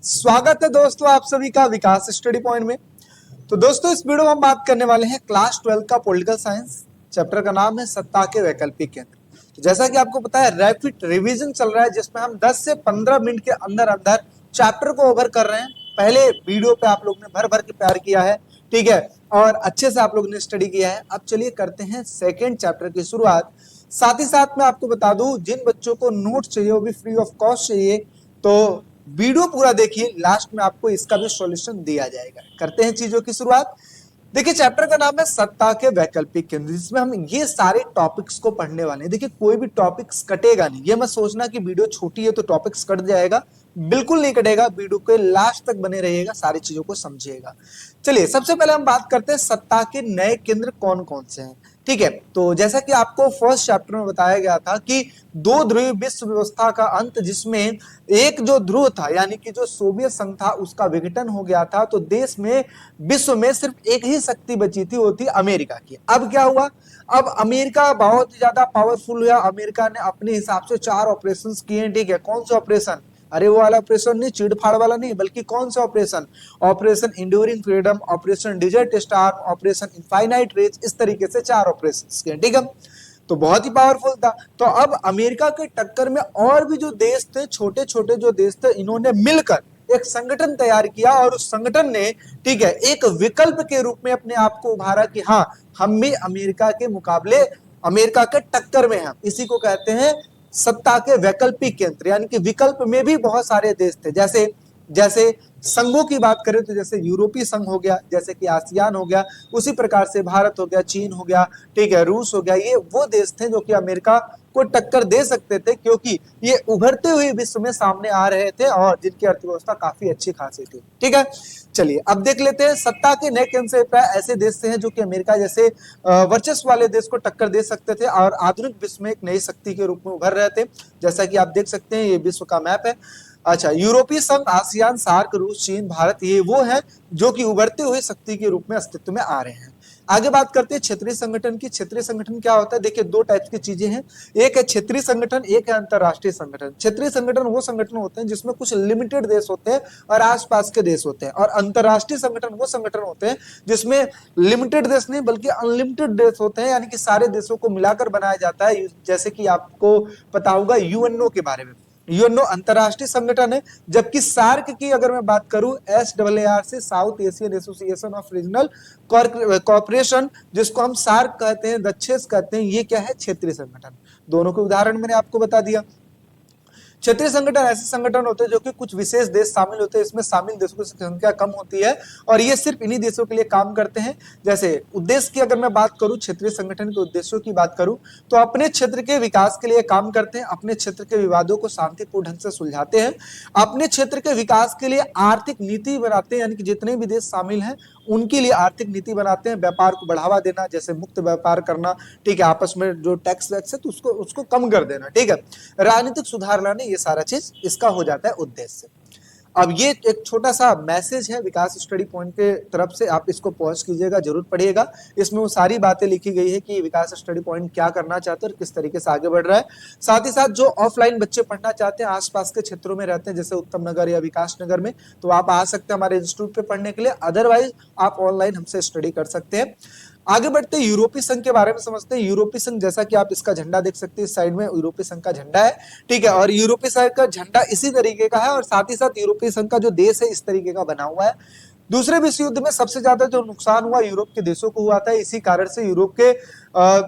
स्वागत है दोस्तों आप सभी का विकास स्टडी पॉइंट में। तो दोस्तों इस वीडियो में हम बात करने वाले हैं क्लास 12 का पॉलिटिकल साइंस। चैप्टर का नाम है सत्ता के वैकल्पिक केंद्र। तो जैसा कि आपको पता है रैपिड रिवीजन चल रहा है जिसमें हम 10 से 15 मिनट के अंदर अंदर चैप्टर को ओवर कर रहे हैं। पहले वीडियो पे आप लोग ने भर भर के प्यार किया है, ठीक है, और अच्छे से आप लोग ने स्टडी किया है। अब चलिए करते हैं सेकेंड चैप्टर की शुरुआत। साथ ही साथ मैं आपको बता दूं जिन बच्चों को नोट्स चाहिए वो भी फ्री ऑफ कॉस्ट चाहिए, तो वीडियो पूरा देखिए, लास्ट में आपको इसका भी सॉल्यूशन दिया जाएगा। करते हैं चीजों की शुरुआत। देखिए चैप्टर का नाम है सत्ता के वैकल्पिक केंद्र, जिसमें हम ये सारे टॉपिक्स को पढ़ने वाले हैं। देखिए कोई भी टॉपिक्स कटेगा नहीं, ये मत सोचना कि वीडियो छोटी है तो टॉपिक्स कट जाएगा, बिल्कुल नहीं कटेगा। वीडियो के लास्ट तक बने रहिएगा, सारी चीजों को समझिएगा। चलिए सबसे पहले हम बात करते हैं सत्ता के नए केंद्र कौन कौन से हैं, ठीक है। तो जैसा कि आपको फर्स्ट चैप्टर में बताया गया था कि दो ध्रुवीय विश्व व्यवस्था का अंत, जिसमें एक जो ध्रुव था यानी कि जो सोवियत संघ था उसका विघटन हो गया था, तो देश में विश्व में सिर्फ एक ही शक्ति बची थी, वो थी अमेरिका की। अब क्या हुआ, अब अमेरिका बहुत ज्यादा पावरफुल हुआ। अमेरिका ने अपने हिसाब से 4 ऑपरेशन किए, ठीक है। कौन से ऑपरेशन? अरे वो वाला ऑपरेशन नहीं, चीड़-फाड़ वाला नहीं, बल्कि कौन सा operation? Operation enduring freedom, operation desert star, operation infinite range, इस तरीके से 4 ऑपरेशन किए, ठीक है। तो बहुत ही पावरफुल था। तो अब अमेरिका के टक्कर में और भी जो देश थे, छोटे छोटे जो देश थे, इन्होंने मिलकर एक संगठन तैयार किया और उस संगठन ने, ठीक है, एक विकल्प के रूप में अपने आप को उभारा कि हाँ हम भी अमेरिका के मुकाबले, अमेरिका के टक्कर में हैं। इसी को कहते हैं सत्ता के वैकल्पिक केंद्र, यानी कि विकल्प में भी बहुत सारे देश थे। जैसे जैसे संघों की बात करें तो जैसे यूरोपीय संघ हो गया, जैसे कि आसियान हो गया, उसी प्रकार से भारत हो गया, चीन हो गया, ठीक है, रूस हो गया। ये वो देश थे जो कि अमेरिका को टक्कर दे सकते थे, क्योंकि ये उभरते हुए विश्व में सामने आ रहे थे और जिनकी अर्थव्यवस्था काफी अच्छी खासी थी, ठीक है। चलिए अब देख लेते हैं सत्ता के नए केंद्र से ऐसे देश से हैं जो कि अमेरिका जैसे वर्चस्व वाले देश को टक्कर दे सकते थे और आधुनिक विश्व में एक नई शक्ति के रूप में उभर रहे थे। जैसा कि आप देख सकते हैं ये विश्व का मैप है। अच्छा, यूरोपीय संघ, आसियान, सार्क, रूस, चीन, भारत, ये वो है जो कि उभरते हुए शक्ति के रूप में अस्तित्व में आ रहे हैं। आगे बात करते हैं क्षेत्रीय संगठन की। क्षेत्रीय संगठन क्या होता है? देखिए दो टाइप की चीजें हैं, एक है क्षेत्रीय संगठन, एक है अंतरराष्ट्रीय संगठन। क्षेत्रीय संगठन वो संगठन होते हैं जिसमें कुछ लिमिटेड देश होते हैं और आसपास के देश होते हैं, और अंतरराष्ट्रीय संगठन वो संगठन होते हैं जिसमें लिमिटेड देश नहीं बल्कि अनलिमिटेड देश होते हैं, यानी कि सारे देशों को मिलाकर बनाया जाता है। जैसे कि आपको पता होगा यूएनओ के बारे में, यूएनओ अंतरराष्ट्रीय संगठन है। जबकि सार्क की अगर मैं बात करूं, SAAR से south Asian association of regional corporation, जिसको हम सार्क कहते हैं, दक्षेस कहते हैं, ये क्या है? क्षेत्रीय संगठन। दोनों के उदाहरण मैंने आपको बता दिया। क्षेत्रीय संगठन ऐसे संगठन होते हैं जो कि कुछ विशेष देश शामिल होते हैं, इसमें शामिल देशों की संख्या कम होती है और ये सिर्फ इन्हीं देशों के लिए काम करते हैं। जैसे उद्देश्य की अगर मैं बात करूं, क्षेत्रीय संगठन के उद्देश्यों की बात करूं, तो अपने क्षेत्र के विकास के लिए काम करते हैं, अपने क्षेत्र के विवादों को शांतिपूर्ण ढंग से सुलझाते हैं, अपने क्षेत्र के विकास के लिए आर्थिक नीति बनाते हैं, यानी कि जितने भी देश शामिल हैं उनके लिए आर्थिक नीति बनाते हैं, व्यापार को बढ़ावा देना, जैसे मुक्त व्यापार करना, ठीक है, आपस में जो टैक्स वैक्स है तो उसको कम कर देना, ठीक है, राजनीतिक सुधार लाने, ये सारा चीज इसका हो जाता है उद्देश्य। अब ये एक छोटा सा मैसेज है विकास स्टडी पॉइंट के तरफ से, आप इसको पॉज कीजिएगा, जरूर पढ़िएगा। इसमें वो सारी बातें लिखी गई है कि विकास स्टडी पॉइंट क्या करना चाहते हैं और किस तरीके से आगे बढ़ रहा है। साथ ही साथ जो ऑफलाइन बच्चे पढ़ना चाहते हैं, आसपास के क्षेत्रों में रहते हैं, जैसे उत्तम नगर या विकास नगर में, तो आप आ सकते हैं हमारे इंस्टीट्यूट पे पढ़ने के लिए। अदरवाइज आप ऑनलाइन हमसे स्टडी कर सकते हैं। आगे बढ़ते यूरोपीय संघ के बारे में समझते हैं। यूरोपीय संघ, जैसा कि आप इसका झंडा देख सकते हैं, इस साइड में यूरोपीय संघ का झंडा है, ठीक है, और यूरोपीय संघ का झंडा इसी तरीके का है और साथ ही साथ यूरोपीय संघ का जो देश है इस तरीके का बना हुआ है। दूसरे विश्व युद्ध में सबसे ज्यादा जो नुकसान हुआ यूरोप के देशों को हुआ था, इसी कारण से यूरोप के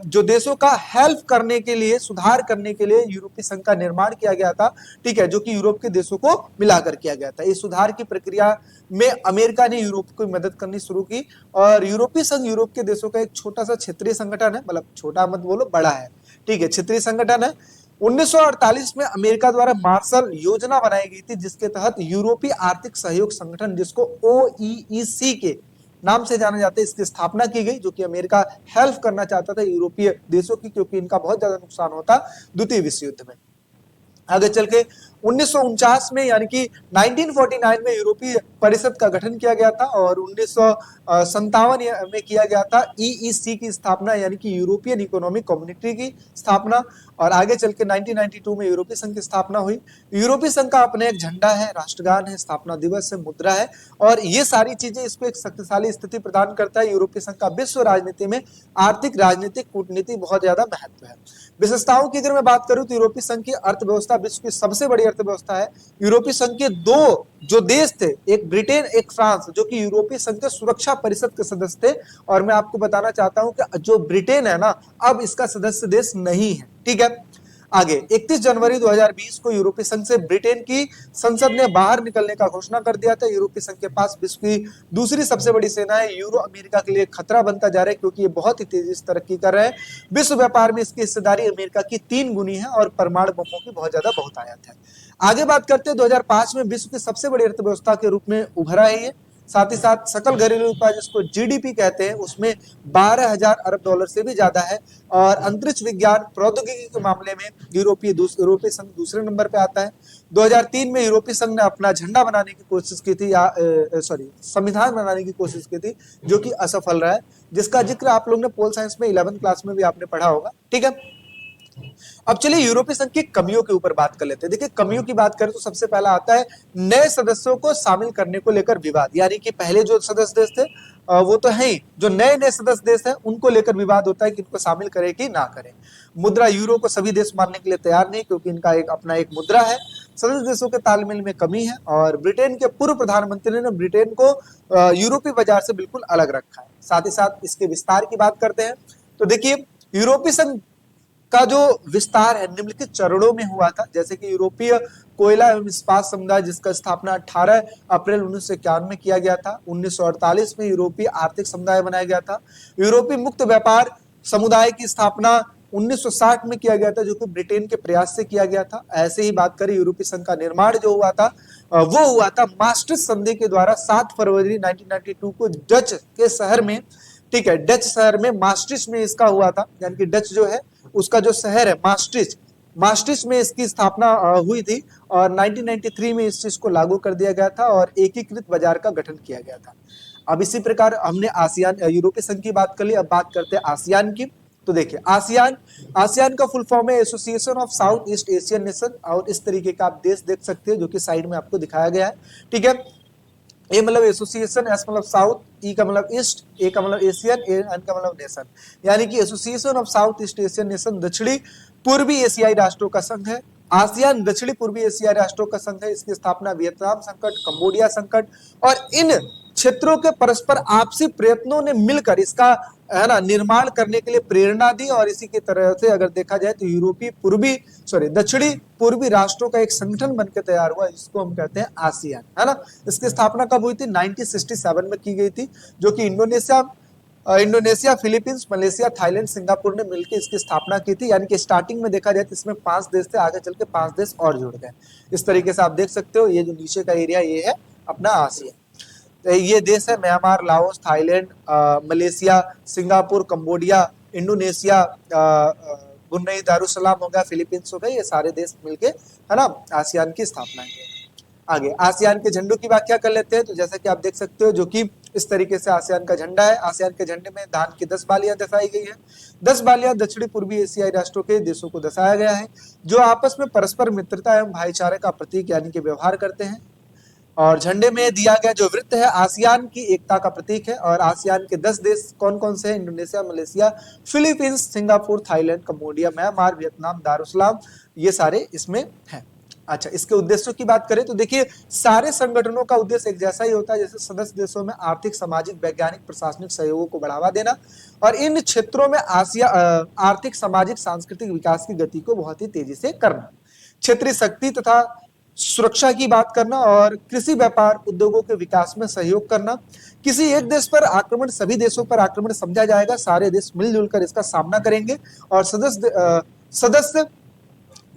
जो देशों का हेल्प करने के लिए, सुधार करने के लिए यूरोपीय संघ का निर्माण किया गया था, ठीक है, जो कि यूरोप के देशों को मिलाकर किया गया था। इस सुधार की प्रक्रिया में अमेरिका ने यूरोप को मदद करनी शुरू की और यूरोपीय संघ यूरोप के देशों का एक छोटा सा क्षेत्रीय संगठन है, मतलब छोटा मत बोलो, बड़ा है, ठीक है, क्षेत्रीय संगठन है। 1948 में अमेरिका द्वारा मार्शल योजना बनाई गई थी, जिसके तहत यूरोपीय आर्थिक सहयोग संगठन, जिसको OEEC के नाम से जाना जाता है, इसकी स्थापना की गई, जो कि अमेरिका हेल्प करना चाहता था यूरोपीय देशों की, क्योंकि इनका बहुत ज्यादा नुकसान होता द्वितीय विश्व युद्ध में। आगे चल के 1949 में यानी कि 1949 में यूरोपीय परिषद का गठन किया गया था और 1957 में किया गया था ईईसी की स्थापना यानी कि यूरोपियन इकोनॉमिक कम्युनिटी की स्थापना, और आगे चल के 1992 में यूरोपीय संघ की स्थापना हुई। यूरोपीय संघ का अपने एक झंडा है, राष्ट्रगान है, स्थापना दिवस है, मुद्रा है, और ये सारी चीजें इसको एक शक्तिशाली स्थिति प्रदान करता है। यूरोपीय संघ का विश्व राजनीति में आर्थिक, राजनीतिक, कूटनीति बहुत ज्यादा महत्व है। विशेषताओं की अगर मैं बात करूं तो यूरोपीय संघ की अर्थव्यवस्था विश्व की सबसे बड़ी अर्थव्यवस्था है। यूरोपीय संघ के दो जो देश थे, एक ब्रिटेन एक फ्रांस, जो कि यूरोपीय संघ के सुरक्षा परिषद के सदस्य थे, और मैं आपको बताना चाहता हूं कि जो ब्रिटेन है ना, अब इसका सदस्य देश नहीं है। ठीक है, आगे 31 जनवरी 2020 को यूरोपीय संघ से ब्रिटेन की संसद ने बाहर निकलने का घोषणा कर दिया था। यूरोपीय संघ के पास विश्व की दूसरी सबसे बड़ी सेना है। यूरो अमेरिका के लिए खतरा बनता जा रहा है क्योंकि ये बहुत ही तेजी से तरक्की कर रहे हैं। विश्व व्यापार में इसकी हिस्सेदारी अमेरिका की 3 गुनी है और परमाणु बमों की बहुत ज्यादा बहुतायत है। आगे बात करते हैं 2005 में विश्व की सबसे बड़ी अर्थव्यवस्था के रूप में उभरा है ये। साथ ही साथ सकल घरेलू उत्पाद जिसको जीडीपी कहते हैं उसमें 12,000 अरब डॉलर से भी ज्यादा है। और अंतरिक्ष विज्ञान प्रौद्योगिकी के मामले में यूरोपीय संघ दूसरे नंबर पे आता है। 2003 में यूरोपीय संघ ने अपना झंडा बनाने की कोशिश की थी, या संविधान बनाने की कोशिश की थी, जो कि असफल रहा है, जिसका जिक्र आप लोग ने पोल साइंस में 11वीं क्लास में भी आपने पढ़ा होगा। ठीक है, अब चलिए यूरोपीय संघ की कमियों के ऊपर बात कर लेते हैं। देखिए, कमियों की बात करें तो सबसे पहला आता है नए सदस्यों को शामिल करने को लेकर विवाद, यानी कि पहले जो सदस्य देश थे वो तो है ही, जो नए नए सदस्य देश हैं उनको लेकर विवाद होता है कि इनको शामिल करें कि ना करें। मुद्रा यूरो को सभी देश मानने के लिए तैयार नहीं, क्योंकि इनका एक अपना एक मुद्रा है। सदस्य देशों के तालमेल में कमी है, और ब्रिटेन के पूर्व प्रधानमंत्री ने ब्रिटेन को यूरोपीय बाजार से बिल्कुल अलग रखा है। साथ ही साथ इसके विस्तार की बात करते हैं तो देखिए, यूरोपीय संघ का जो विस्तार है निम्नलिखित चरणों में हुआ था। जैसे कि यूरोपीय कोयला एवं इस्पात समुदाय, जिसका स्थापना 18 अप्रैल 1951 में किया गया था। 1948 में यूरोपीय आर्थिक समुदाय बनाया गया था। यूरोपीय मुक्त व्यापार समुदाय की स्थापना 1960 में किया गया था, जो कि ब्रिटेन के प्रयास से किया गया था। ऐसे ही बात करें यूरोपीय संघ का निर्माण जो हुआ था वो हुआ था मास्ट्रिक्ट संधि के द्वारा 7 फरवरी 1992 को डच के शहर में, ठीक है, डच शहर में मास्ट्रिच में इसका हुआ था। यानी कि डच जो है उसका जो शहर है मास्ट्रिच में इसकी स्थापना हुई थी, और 1993 में इस चीज को लागू कर दिया गया था और एकीकृत बाजार का गठन किया गया था। अब इसी प्रकार हमने आसियान यूरोपीय संघ की बात कर ली, अब बात करते हैं आसियान की। तो देखिए, आसियान का फुल फॉर्म है association of south east Asian nation, और इस तरीके का आप देश देख सकते हैं जो कि साइड में आपको दिखाया गया है। ठीक है, ए मतलब एसोसिएशन, एस मतलब साउथ, ई का मतलब ईस्ट, ए का मतलब एशियन, एन का मतलब नेशन, यानी कि association of south east Asian nation दक्षिणी पूर्वी एशियाई राष्ट्रों का संघ है। आसियान दक्षिणी पूर्वी एशियाई राष्ट्रों का संघ है। इसकी स्थापना वियतनाम संकट, कंबोडिया संकट और इन क्षेत्रों के परस्पर आपसी प्रयत्नों ने मिलकर इसका है ना निर्माण करने के लिए प्रेरणा दी। और इसी की तरह से अगर देखा जाए तो दक्षिणी पूर्वी राष्ट्रों का एक संगठन बनकर तैयार हुआ, जिसको हम कहते हैं आसियान, है ना। इसकी स्थापना कब हुई थी? 1967 में की गई थी, जो कि Indonesia, Philippines, Malaysia, Thailand, Singapore ने मिलकर इसकी स्थापना की थी। यानी कि स्टार्टिंग में देखा जाए तो इसमें 5 देश थे, आगे चल के 5 देश और जुड़ गए। इस तरीके से आप देख सकते हो, ये जो नीचे का एरिया ये है अपना आसियान। ये देश है Myanmar, Laos, Thailand, Malaysia, Singapore, Cambodia, Indonesia, Brunei Darussalam हो गया, फिलीपींस हो गए, ये सारे देश मिलके है ना आसियान की स्थापना की। आगे आसियान के झंडों की व्याख्या कर लेते हैं। तो जैसा कि आप देख सकते हो, जो कि इस तरीके से आसियान का झंडा है। आसियान के झंडे में धान की 10 बालियां दर्शाई गई है। 10 बालियां दक्षिणी पूर्वी एशियाई राष्ट्रों के देशों को दर्शाया गया है, जो आपस में परस्पर मित्रता एवं भाईचारे का प्रतीक यानी कि व्यवहार करते हैं। और झंडे में दिया गया जो वृत्त है आसियान की एकता का प्रतीक है। और आसियान के 10 देश कौन कौन से हैं? Indonesia, Malaysia, Philippines, Singapore, Thailand, Cambodia, Myanmar, Vietnam, Darussalam, ये सारे इसमें हैं। अच्छा, इसके उद्देश्यों की बात करें तो देखिए, सारे संगठनों का उद्देश्य एक जैसा ही होता है, जैसे सदस्य देशों में आर्थिक, सामाजिक, वैज्ञानिक, प्रशासनिक सहयोग को बढ़ावा देना, और इन क्षेत्रों में आर्थिक, सामाजिक, सांस्कृतिक विकास की गति को बहुत ही तेजी से करना, क्षेत्रीय शक्ति तथा सुरक्षा की बात करना, और कृषि, व्यापार, उद्योगों के विकास में सहयोग करना। किसी एक देश पर आक्रमण सभी देशों पर आक्रमण समझा जाएगा, सारे देश मिलजुल कर इसका सामना करेंगे। और सदस्य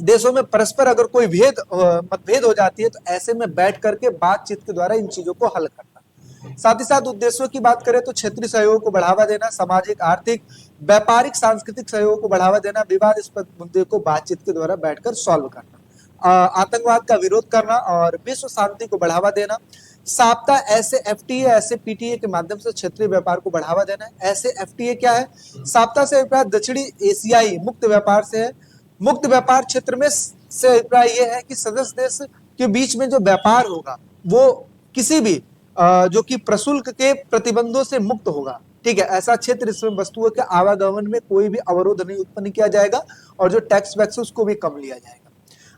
देशों में परस्पर अगर कोई मतभेद हो जाती है तो ऐसे में बैठ करके बातचीत के द्वारा इन चीजों को हल करना। साथ ही साथ उद्देश्यों की बात करें तो क्षेत्रीय सहयोग को बढ़ावा देना, सामाजिक, आर्थिक, व्यापारिक, सांस्कृतिक सहयोग को बढ़ावा देना, विवादास्पद मुद्दे को बातचीत के द्वारा बैठकर सॉल्व करना। आतंकवाद का विरोध करना और विश्व शांति को बढ़ावा देना। साप्ता ऐसे एफटीए ऐसे पीटीए के माध्यम से क्षेत्रीय व्यापार को बढ़ावा देना है। ऐसे एफटीए क्या है? साप्ता से अभिप्राय दक्षिणी एशियाई मुक्त व्यापार से है। मुक्त व्यापार क्षेत्र में से अभिप्राय यह है कि सदस्य देश के बीच में जो व्यापार होगा वो किसी भी जो कि प्रशुल्क के प्रतिबंधों से मुक्त होगा। ठीक है, ऐसा क्षेत्र इसमें वस्तुओं के आवागमन में कोई भी अवरोध नहीं उत्पन्न किया जाएगा और जो टैक्स वैक्स उसको भी कम लिया जाएगा।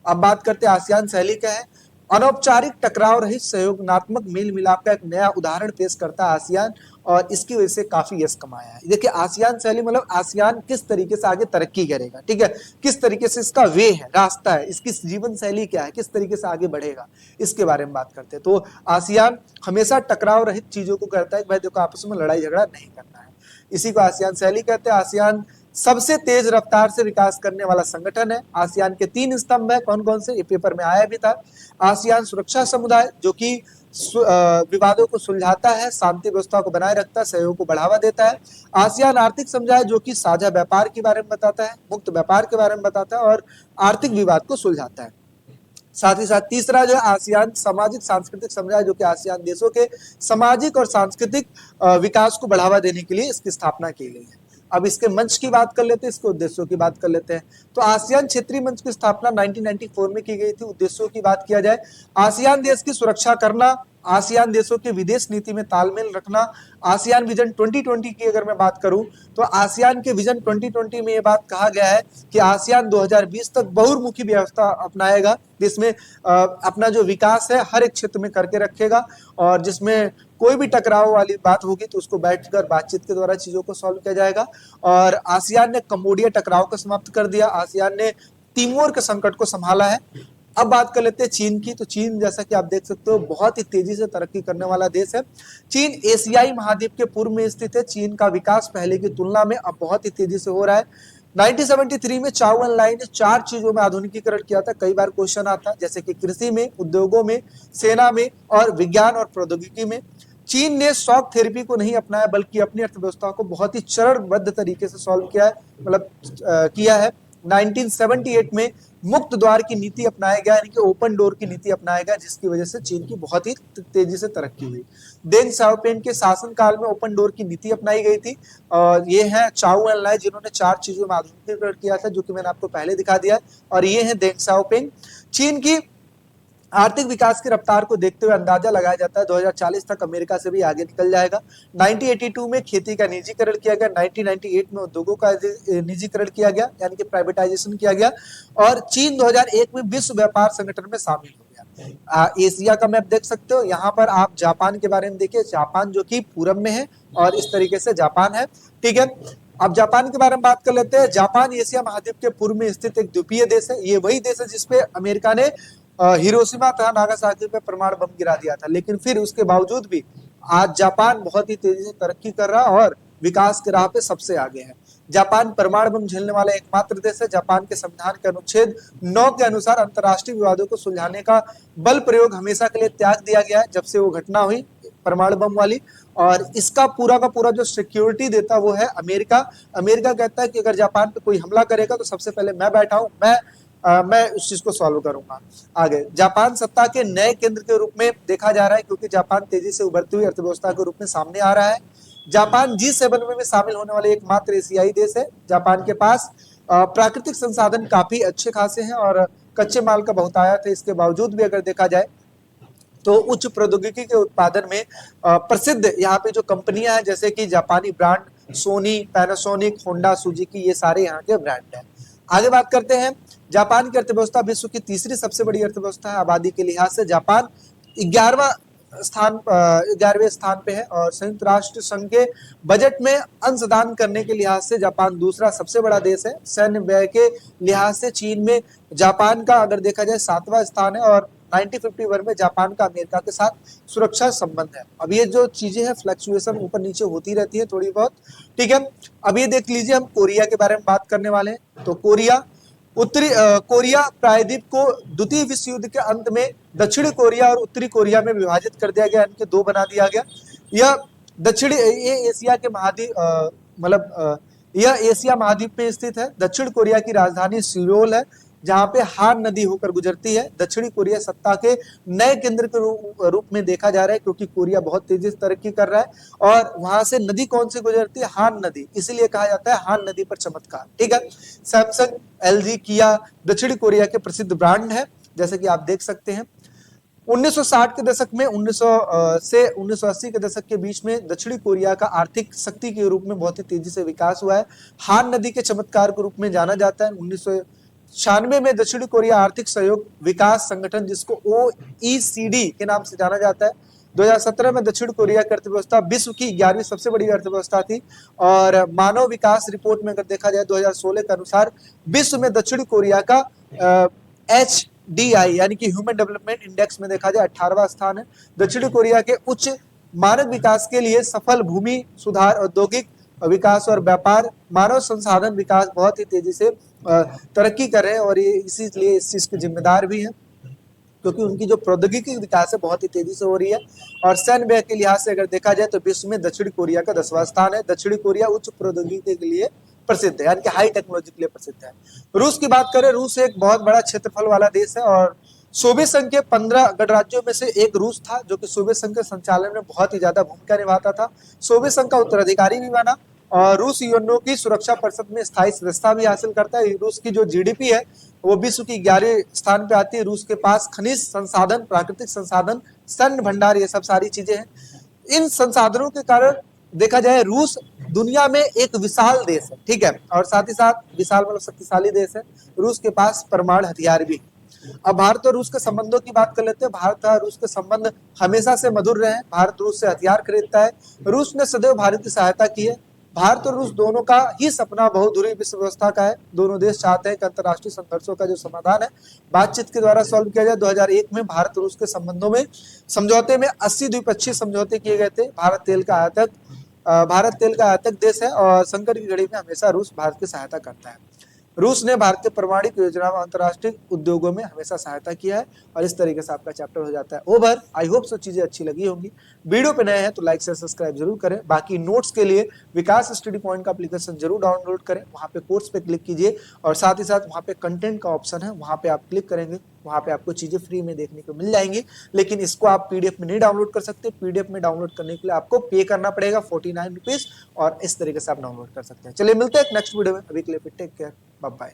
अब बात करते हैं आसियान शैली क्या है। अनौपचारिक टकराव रहित सहयोगात्मक मेल मिलाप का एक नया उदाहरण पेश करता है आसियान और इसकी वजह से काफी यश कमाया है। देखिए आसियान शैली मतलब आसियान किस तरीके से आगे तरक्की करेगा, ठीक है, किस तरीके से इसका वे है, रास्ता है, इसकी जीवन शैली क्या है, किस तरीके से आगे बढ़ेगा, इसके बारे में बात करते हैं। तो आसियान हमेशा टकराव रहित चीजों को करता है कि भाई देखो आपस में लड़ाई झगड़ा नहीं करना है, इसी को आसियान शैली कहते हैं। आसियान सबसे तेज रफ्तार से विकास करने वाला संगठन है। आसियान के 3 स्तंभ है, कौन कौन से, ये पेपर में आया भी था। आसियान सुरक्षा समुदाय जो कि विवादों को सुलझाता है, शांति व्यवस्था को बनाए रखता है, सहयोग को बढ़ावा देता है। आसियान आर्थिक समुदाय जो कि साझा व्यापार के बारे में बताता है, मुक्त व्यापार के बारे में बताता है और आर्थिक विवाद को सुलझाता है। साथ ही साथ तीसरा जो है आसियान सामाजिक सांस्कृतिक समुदाय जो कि आसियान देशों के सामाजिक और सांस्कृतिक विकास को बढ़ावा देने के लिए इसकी स्थापना की गई है। अब इसके मंच की बात कर लेते हैं, इसके उद्देश्यों की बात कर लेते हैं। तो आसियान क्षेत्रीय मंच की स्थापना 1994 में की गई थी। उद्देश्यों की बात किया जाए, आसियान देश की सुरक्षा करना, आसियान देशों के विदेश नीति में तालमेल रखना। आसियान विजन 2020 की अगर मैं बात करूं तो आसियान के विजन 2020 में ये बात कहा गया है कि आसियान 2020 तक बहुमुखी व्यवस्था अपनाएगा, जिसमें अपना जो विकास है हर एक क्षेत्र में करके रखेगा और जिसमें कोई भी टकराव वाली बात होगी तो उसको बैठकर बातचीत के द्वारा चीजों को सॉल्व किया जाएगा। और आसियान ने कंबोडिया टकराव को समाप्त कर दिया। आसियान ने तिमोर के संकट को संभाला है। अब बात कर लेते हैं चीन की। तो चीन जैसा कि आप देख सकते हो बहुत ही तेजी से तरक्की करने वाला देश है। चीन एशियाई महाद्वीप के पूर्व में स्थित है। चीन का विकास पहले की तुलना में अब बहुत ही तेजी से हो रहा है। 1973 में चाओ एन लाई ने 4 चीजों में आधुनिकीकरण किया था। कई बार क्वेश्चन आता है, जैसे कि कृषि में, उद्योगों में, सेना में और विज्ञान और प्रौद्योगिकी में। चीन ने शॉक थेरेपी को नहीं अपनाया बल्कि अपनी अर्थव्यवस्था को बहुत ही चरणबद्ध तरीके से सॉल्व किया है, मतलब किया है। 1978 में मुक्त द्वार की नीति अपनाया गया, यानी कि ओपन डोर की नीति अपनाया गया, जिसकी वजह से चीन की बहुत ही तेजी से तरक्की हुई। देंग शाओपिंग के शासनकाल में ओपन डोर की नीति अपनाई गई थी और ये है चाओ एन लाई जिन्होंने 4 चीजों में आधुनिकीकरण किया था, जो कि मैंने आपको पहले दिखा दिया। और ये है देंग शाओपिंग। चीन की आर्थिक विकास की रफ्तार को देखते हुए अंदाजा लगाया जाता है 2040 तक अमेरिका से भी आगे निकल जाएगा। 1982 में खेती का निजीकरण किया गया, 1998 में उद्योगों का निजीकरण किया गया, यानी कि प्राइवेटाइजेशन किया गया और चीन 2001 में विश्व व्यापार संगठन में शामिल हो गया। एशिया का मैप देख सकते हो, यहाँ पर आप जापान के बारे में देखिए। जापान जो कि पूरब में है और इस तरीके से जापान है, ठीक है। अब जापान के बारे में बात कर लेते हैं। जापान एशिया महाद्वीप के पूर्व में स्थित एक द्वीपीय देश है। ये वही देश है जिसपे अमेरिका ने हिरोशिमा तथा नागासाकी पे परमाणु बम गिरा दिया था, लेकिन फिर उसके बावजूद भी आज जापान बहुत ही तेजी से तरक्की कर रहा और विकास के राह पे सबसे आगे है। जापान परमाणु बम झेलने वाला एकमात्र देश है। जापान के संविधान के अनुच्छेद 9 के अनुसार अंतर्राष्ट्रीय विवादों को सुलझाने का बल प्रयोग हमेशा के लिए त्याग दिया गया है, जब से वो घटना हुई परमाणु बम वाली। और इसका पूरा का पूरा जो सिक्योरिटी देता वो है अमेरिका। अमेरिका कहता है कि अगर जापान पे कोई हमला करेगा तो सबसे पहले मैं बैठा हूं, मैं उस चीज को सॉल्व करूंगा। आगे जापान सत्ता के नए केंद्र के रूप में देखा जा रहा है, क्योंकि जापान तेजी से उभरती हुई अर्थव्यवस्था के रूप में सामने आ रहा है। जापान G7 में शामिल होने वाले एकमात्र एशियाई देश है। जापान के पास प्राकृतिक संसाधन काफी अच्छे खासे हैं और कच्चे माल का बहुतायत है। इसके बावजूद भी अगर देखा जाए तो उच्च प्रौद्योगिकी के उत्पादन में प्रसिद्ध यहाँ पे जो कंपनियां हैं, जैसे कि जापानी brand Sony, Panasonic, Honda, Suzuki, ये सारे यहाँ के ब्रांड हैं। आगे बात करते हैं। जापान की अर्थव्यवस्था विश्व की तीसरी सबसे बड़ी अर्थव्यवस्था है। आबादी के लिहाज से जापान 11वें स्थान पे है और संयुक्त राष्ट्र संघ के बजट में अंशदान करने के लिहाज से जापान दूसरा सबसे बड़ा देश है। सैन्य व्यय के लिहाज से चीन में जापान का अगर देखा जाए 7वां स्थान है और 1951 में जापान का अमेरिका के साथ सुरक्षा संबंध है। अब ये जो चीजें हैं फ्लक्चुएशन ऊपर नीचे होती रहती है थोड़ी बहुत, ठीक है। अब ये देख लीजिए, हम कोरिया के बारे में बात करने वाले हैं। तो कोरिया प्रायद्वीप को द्वितीय विश्व युद्ध के अंत में दक्षिणी कोरिया और उत्तरी कोरिया में विभाजित कर दिया गया, इनके 2 बना दिया गया। ये एशिया के महाद्वीप यह एशिया महाद्वीप में स्थित है। दक्षिण कोरिया की राजधानी सियोल है, जहां पे हान नदी होकर गुजरती है। दक्षिणी कोरिया सत्ता के नए केंद्र के रूप में देखा जा रहा है, क्योंकि कोरिया बहुत तेजी से तरक्की कर रहा है और वहां से नदी कौन सी गुजरती है, हान नदी, इसीलिए कहा जाता है हान नदी पर चमत्कार। ठीक है, सैमसंग, एलजी, किया दक्षिणी कोरिया के प्रसिद्ध ब्रांड है, जैसे कि आप देख सकते हैं। 1960 के दशक में 1900 से 1980 के दशक के बीच में दक्षिणी कोरिया का आर्थिक शक्ति के रूप में बहुत ही तेजी से विकास हुआ है। हान नदी के चमत्कार के रूप में जाना जाता है। 1996 में दक्षिणी कोरिया आर्थिक सहयोग विकास संगठन, जिसको OECD के नाम से जाना जाता है, 2017 में दक्षिण कोरिया की अर्थव्यवस्था विश्व की 11वीं सबसे बड़ी अर्थव्यवस्था थी और मानव विकास रिपोर्ट में अगर देखा जाए 2016 के अनुसार विश्व में दक्षिण कोरिया का HDI यानी कि ह्यूमन डेवलपमेंट इंडेक्स में देखा जाए 18वां स्थान है। दक्षिण कोरिया के उच्च मानव विकास के लिए सफल भूमि सुधार, औद्योगिक विकास और व्यापार, मानव संसाधन विकास बहुत ही तेजी से तरक्की कर रहे हैं और ये इसीलिए इस चीज के जिम्मेदार भी हैं, क्योंकि उनकी जो प्रौद्योगिकी विकास है बहुत ही तेजी से हो रही है। और सैन्य व्यय के लिहाज से अगर देखा जाए तो विश्व में दक्षिण कोरिया का 10वां स्थान है। दक्षिणी कोरिया उच्च प्रौद्योगिकी के लिए प्रसिद्ध है, यानी कि हाई टेक्नोलॉजी के लिए प्रसिद्ध है। रूस की बात करें, रूस एक बहुत बड़ा क्षेत्रफल वाला देश है और सोवियत संघ के 15 गणराज्यों में से एक रूस था, जो कि सोवियत संघ के संचालन में बहुत ही ज्यादा भूमिका निभाता था। सोवियत संघ का उत्तराधिकारी भी बना और रूस यूएनओ की सुरक्षा परिषद में स्थायी सदस्यता भी हासिल करता है। रूस की जो जीडीपी है वो विश्व की 11वें स्थान पे आती है। रूस के पास खनिज संसाधन, प्राकृतिक संसाधन, सैन्य भंडार, ये सब सारी चीजें हैं। इन संसाधनों के कारण देखा जाए रूस दुनिया में एक विशाल देश है, ठीक है, और साथ ही साथ विशाल मतलब शक्तिशाली देश है। रूस के पास परमाणु हथियार भी। अब भारत और रूस के संबंधों की बात कर लेते हैं। भारत और रूस के संबंध हमेशा से मधुर रहे हैं। भारत रूस से हथियार खरीदता है। रूस ने सदैव भारत की सहायता की है। भारत और रूस दोनों का ही सपना बहुधुरी विश्व व्यवस्था का है। दोनों देश चाहते हैं कि अंतर्राष्ट्रीय संघर्षों का जो समाधान है बातचीत के द्वारा सॉल्व किया जाए। 2001 में भारत और रूस के संबंधों में समझौते में 80 द्विपक्षीय समझौते किए गए थे। भारत तेल का आयातक देश है और संकट की घड़ी में हमेशा रूस भारत की सहायता करता है। रूस ने भारतीय परमाणु योजना में अंतर्राष्ट्रीय उद्योगों में हमेशा सहायता किया है। और इस तरीके से आपका चैप्टर हो जाता है ओवर। आई होप सो चीजें अच्छी लगी होंगी। वीडियो पे नए हैं तो लाइक से सब्सक्राइब जरूर करें। बाकी नोट्स के लिए विकास स्टडी पॉइंट का एप्लीकेशन जरूर डाउनलोड करें। वहां पे कोर्स पे क्लिक कीजिए और साथ ही साथ वहां पे कंटेंट का ऑप्शन है, वहां पे आप क्लिक करेंगे, वहां पे आपको चीजें फ्री में देखने को मिल जाएंगी। लेकिन इसको आप पीडीएफ में नहीं डाउनलोड कर सकते। पीडीएफ में डाउनलोड करने के लिए आपको पे करना पड़ेगा 49 रुपीज और इस तरीके से आप डाउनलोड कर सकते हैं। चलिए मिलते हैं नेक्स्ट वीडियो में। अभी के लिए टेक केयर, बाय बाय।